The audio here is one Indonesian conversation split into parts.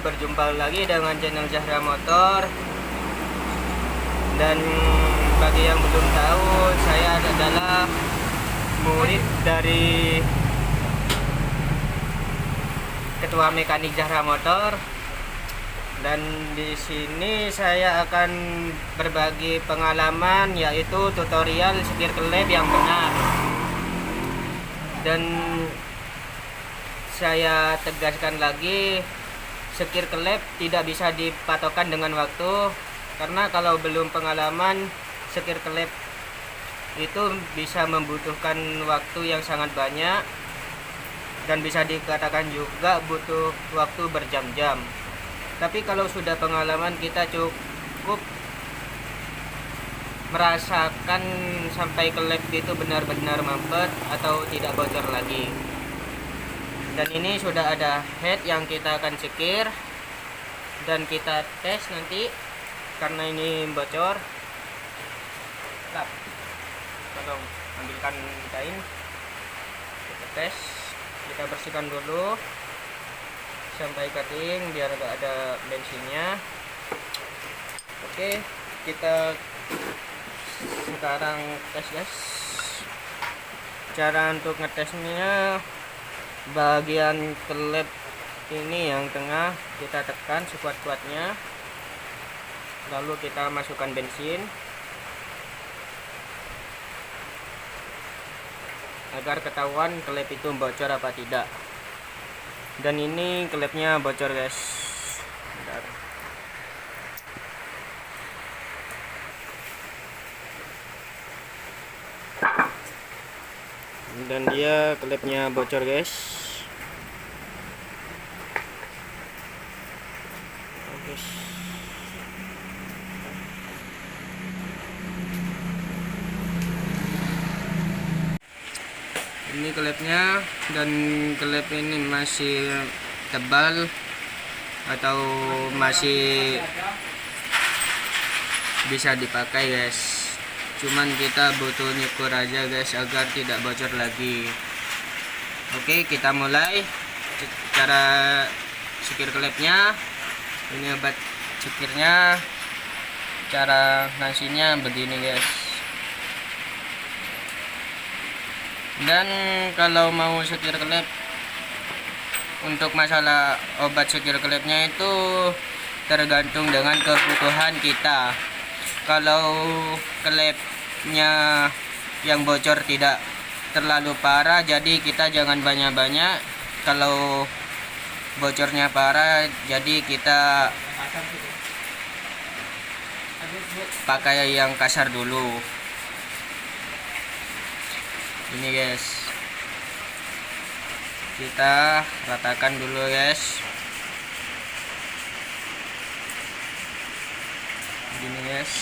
berjumpa lagi dengan channel Zahra Motor. Dan bagi yang belum tahu, saya adalah murid dari Ketua Mekanik Zahra Motor. Dan di sini saya akan berbagi pengalaman, yaitu tutorial setir klep yang benar. Dan saya tegaskan lagi, setir klep tidak bisa dipatokan dengan waktu, karena kalau belum pengalaman, setir klep itu bisa membutuhkan waktu yang sangat banyak dan bisa dikatakan juga butuh waktu berjam-jam. Tapi kalau sudah pengalaman, kita cukup merasakan sampai klep itu benar-benar mampet atau tidak bocor lagi. Dan ini sudah ada head yang kita akan sekir dan kita tes nanti, karena ini bocor. Tolong ambilkan kain, kita tes, kita bersihkan dulu sampai kering biar gak ada bensinnya. Oke, kita sekarang tes guys. Cara untuk ngetesnya, bagian klep ini yang tengah kita tekan sekuat-kuatnya, lalu kita masukkan bensin agar ketahuan klep itu bocor apa tidak. Dan ini klepnya bocor guys. Bentar. Dan dia klepnya bocor guys. Bagus. Ini klepnya, dan klep ini masih tebal atau masih bisa dipakai guys. Cuman kita butuh nyukur aja guys agar tidak bocor lagi. Oke, kita mulai cara sekir klepnya. Ini obat sekirnya, cara ngasihnya begini guys. Dan kalau mau setir klep, untuk masalah obat setir klepnya itu tergantung dengan kebutuhan kita. Kalau klepnya yang bocor tidak terlalu parah, jadi kita jangan banyak-banyak. Kalau bocornya parah, jadi kita pakai yang kasar dulu. Ini guys, kita ratakan dulu guys. Begini guys.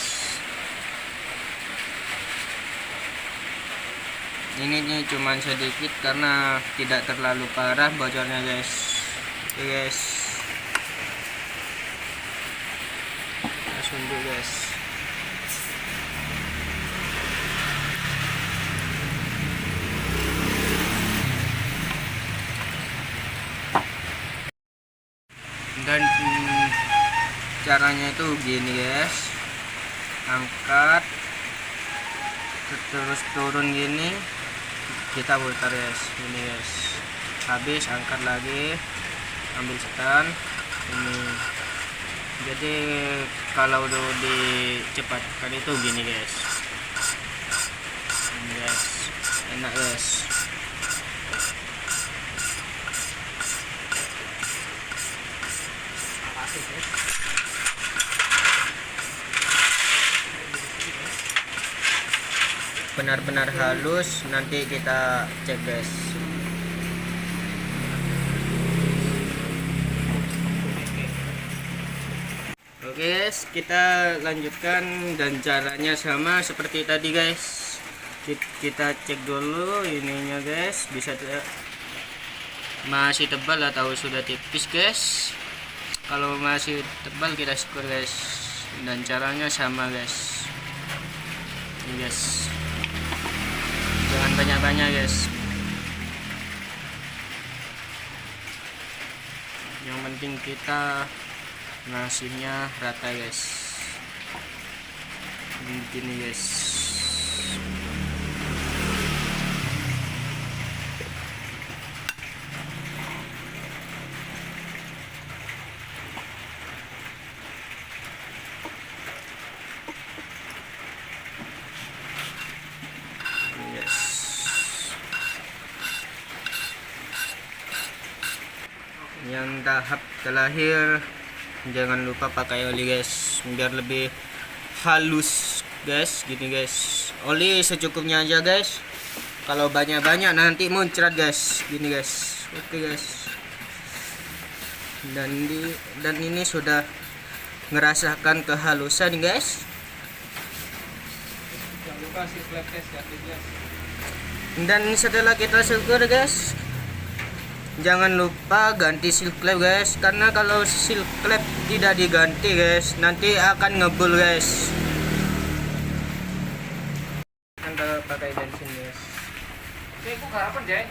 Ini cuman sedikit karena tidak terlalu parah bocornya guys. Oke guys, langsung dulu guys. Dan caranya itu gini guys, angkat terus turun gini, kita putar guys. Ini guys, habis angkat lagi, ambil setan ini. Jadi kalau udah dicepatkan itu gini guys. Ini guys, enak guys. Benar-benar halus, nanti kita cek guys. Oke guys, kita lanjutkan dan caranya sama seperti tadi guys. Kita cek dulu ininya guys, bisa masih tebal atau sudah tipis guys. Kalau masih tebal kita syukur guys, dan caranya sama guys. Ini guys, jangan banyak-banyak guys. Yang penting kita ngasihnya rata guys, begini guys. Yang tahap terakhir, jangan lupa pakai oli guys, biar lebih halus guys. Gini guys, oli secukupnya aja guys, kalau banyak-banyak nanti muncrat guys. Gini guys, oke guys. Dan ini sudah ngerasakan kehalusan guys. Jangan lupa silklep test ya guys. Dan setelah kita syukur guys, jangan lupa ganti seal clamp guys, karena kalau seal clamp tidak diganti guys, nanti akan ngebul guys. Anda pakai bensin guys. Oke, kok harapan Jay?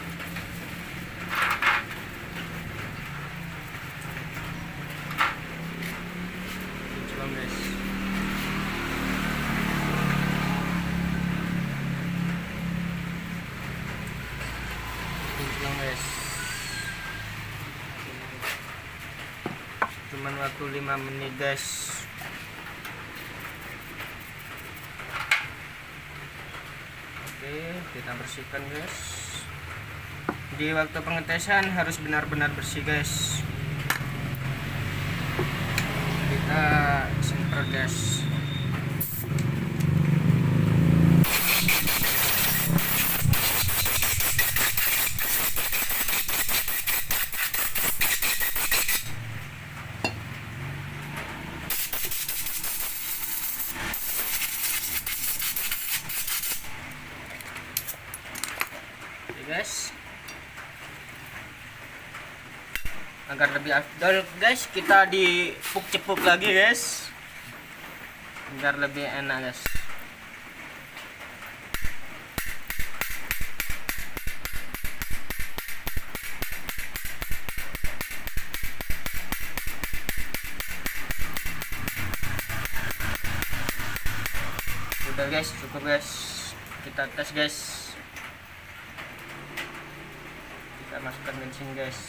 Coba guys. Coba guys. Cuman waktu 5 menit guys. Oke, kita bersihkan guys. Di waktu pengetesan harus benar-benar bersih guys. Kita semprot guys. Guys, agar lebih afdol guys, kita dipuk-cepuk lagi guys, agar lebih enak guys. Udah guys, cukup guys, kita tes guys. Kita masukkan bensin guys.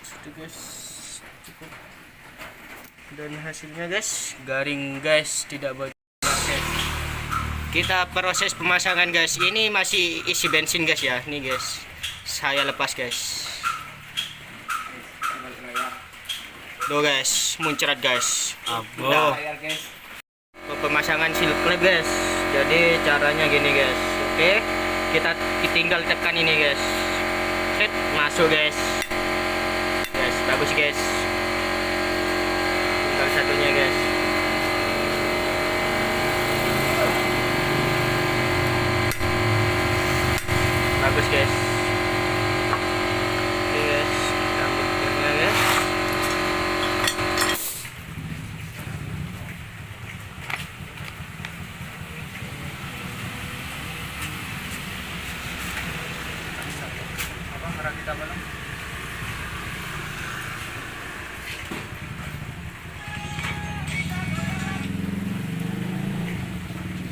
Itu guys, cukup. Dan hasilnya guys, garing guys, tidak bocor. Kita proses pemasangan guys. Ini masih isi bensin guys ya. Nih guys, saya lepas guys. Tuh guys, muncrat guys. Udah. Pemasangan seal clamp guys. Jadi caranya gini guys. Oke, kita tinggal tekan ini guys. Set, masuk guys. Guys, bagus guys. Tinggal satunya guys. Bagus guys. Oke guys, kita ambil filmnya guys.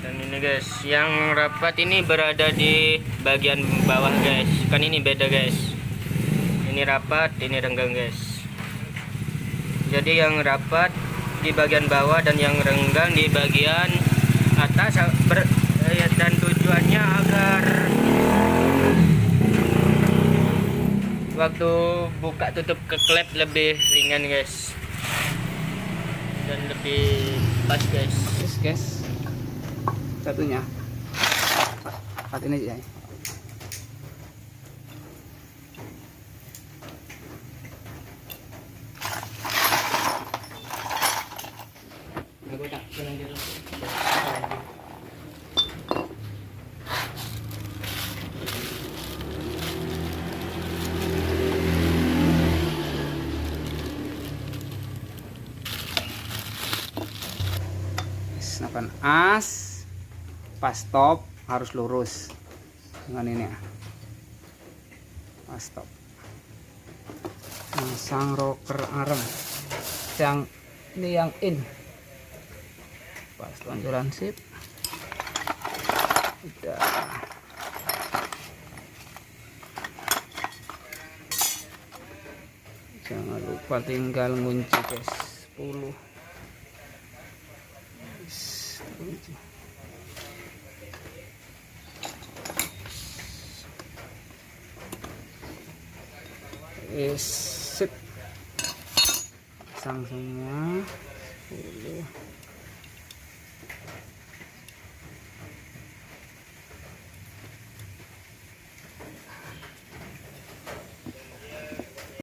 Dan ini guys, yang rapat ini berada di bagian bawah guys. Kan ini beda guys. Ini rapat, ini renggang guys. Jadi yang rapat di bagian bawah dan yang renggang di bagian atas, dan tujuannya agar waktu buka tutup ke klep lebih ringan guys, dan lebih pas guys. Guys, satunya pakai aja ya. Senapan as pas stop harus lurus dengan ini ya. Pas stop. Masang rocker arm. Yang ini yang in. Pas tonjolan sip. Udah. Jangan lupa tinggal ngunci guys. 10. Kunci. Sip. Pasang semua. 10.